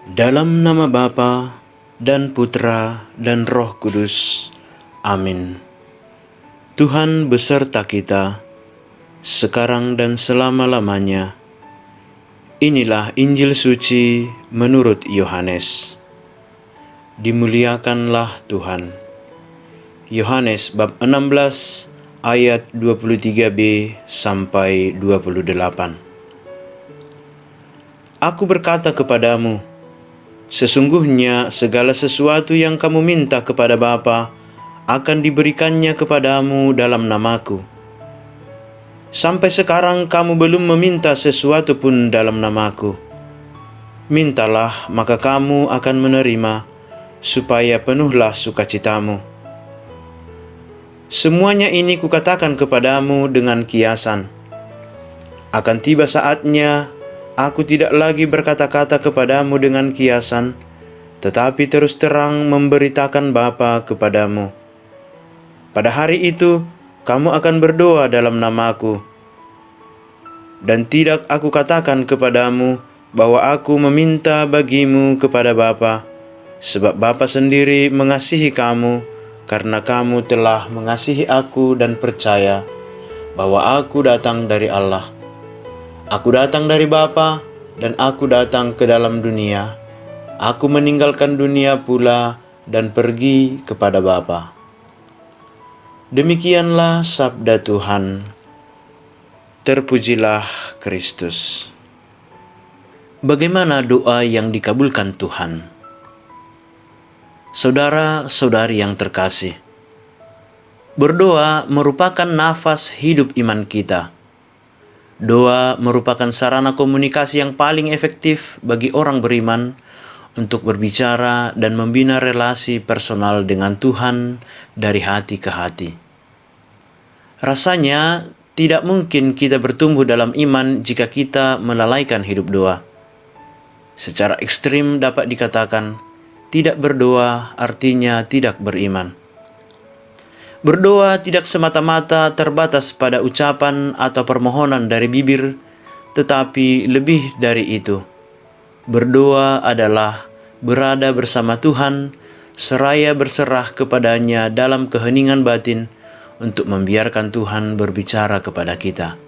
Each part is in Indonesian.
Dalam nama Bapa dan Putra dan Roh Kudus. Amin. Tuhan beserta kita, sekarang dan selama-lamanya. Inilah Injil suci menurut Yohanes. Dimuliakanlah Tuhan. Yohanes bab 16 ayat 23b sampai 28. Aku berkata kepadamu, sesungguhnya segala sesuatu yang kamu minta kepada Bapa akan diberikannya kepadamu dalam namaku. Sampai sekarang kamu belum meminta sesuatu pun dalam namaku. Mintalah, maka kamu akan menerima, supaya penuhlah sukacitamu. Semuanya ini kukatakan kepadamu dengan kiasan. Akan tiba saatnya, aku tidak lagi berkata-kata kepadamu dengan kiasan, tetapi terus terang memberitakan Bapa kepadamu. Pada hari itu, kamu akan berdoa dalam namaku. Dan tidak aku katakan kepadamu bahwa aku meminta bagimu kepada Bapa, sebab Bapa sendiri mengasihi kamu, karena kamu telah mengasihi aku dan percaya bahwa aku datang dari Allah. Aku datang dari Bapa, dan aku datang ke dalam dunia. Aku meninggalkan dunia pula dan pergi kepada Bapa. Demikianlah sabda Tuhan. Terpujilah Kristus. Bagaimana doa yang dikabulkan Tuhan? Saudara-saudari yang terkasih, berdoa merupakan nafas hidup iman kita. Doa merupakan sarana komunikasi yang paling efektif bagi orang beriman untuk berbicara dan membina relasi personal dengan Tuhan dari hati ke hati. Rasanya tidak mungkin kita bertumbuh dalam iman jika kita melalaikan hidup doa. Secara ekstrim dapat dikatakan, tidak berdoa artinya tidak beriman. Berdoa tidak semata-mata terbatas pada ucapan atau permohonan dari bibir, tetapi lebih dari itu. Berdoa adalah berada bersama Tuhan, seraya berserah kepadanya dalam keheningan batin untuk membiarkan Tuhan berbicara kepada kita.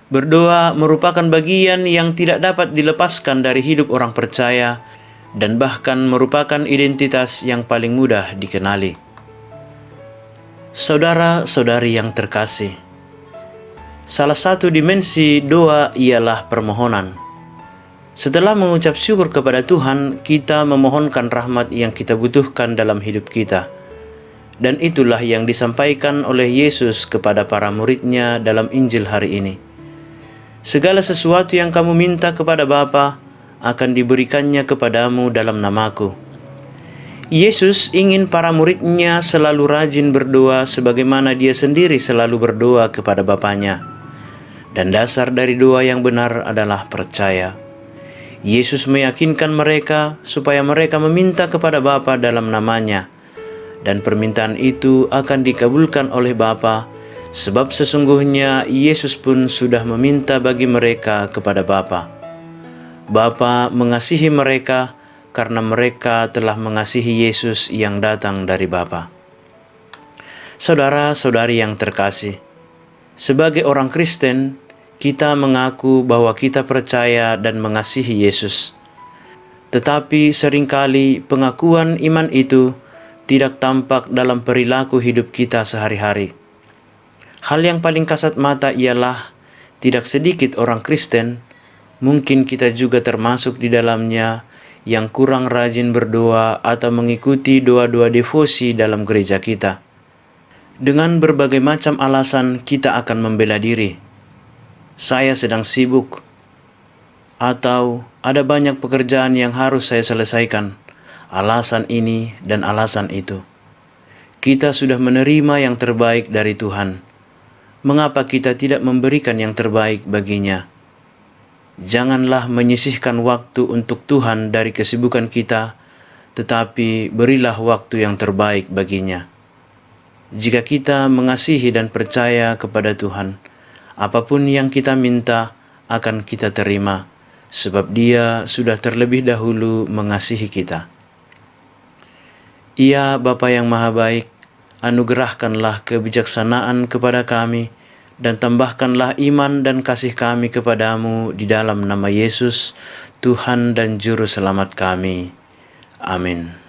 Berdoa merupakan bagian yang tidak dapat dilepaskan dari hidup orang percaya dan bahkan merupakan identitas yang paling mudah dikenali. Saudara-saudari yang terkasih, salah satu dimensi doa ialah permohonan. Setelah mengucap syukur kepada Tuhan, kita memohonkan rahmat yang kita butuhkan dalam hidup kita. Dan itulah yang disampaikan oleh Yesus kepada para murid-Nya dalam Injil hari ini. Segala sesuatu yang kamu minta kepada Bapa akan diberikannya kepadamu dalam namaku. Yesus ingin para murid-Nya selalu rajin berdoa sebagaimana Dia sendiri selalu berdoa kepada Bapanya. Dan dasar dari doa yang benar adalah percaya. Yesus meyakinkan mereka supaya mereka meminta kepada Bapa dalam namanya. Dan permintaan itu akan dikabulkan oleh Bapa, sebab sesungguhnya Yesus pun sudah meminta bagi mereka kepada Bapa. Bapa mengasihi mereka karena mereka telah mengasihi Yesus yang datang dari Bapa. Saudara-saudari yang terkasih, sebagai orang Kristen, kita mengaku bahwa kita percaya dan mengasihi Yesus. Tetapi seringkali pengakuan iman itu tidak tampak dalam perilaku hidup kita sehari-hari. Hal yang paling kasat mata ialah tidak sedikit orang Kristen, mungkin kita juga termasuk di dalamnya, yang kurang rajin berdoa atau mengikuti doa-doa devosi dalam gereja kita. Dengan berbagai macam alasan kita akan membela diri. Saya sedang sibuk, atau ada banyak pekerjaan yang harus saya selesaikan. Alasan ini dan alasan itu. Kita sudah menerima yang terbaik dari Tuhan. Mengapa kita tidak memberikan yang terbaik baginya? Janganlah menyisihkan waktu untuk Tuhan dari kesibukan kita, tetapi berilah waktu yang terbaik baginya. Jika kita mengasihi dan percaya kepada Tuhan, apapun yang kita minta akan kita terima, sebab Dia sudah terlebih dahulu mengasihi kita. Ya Bapa yang Maha Baik, anugerahkanlah kebijaksanaan kepada kami, dan tambahkanlah iman dan kasih kami kepadamu di dalam nama Yesus, Tuhan dan Juru Selamat kami. Amin.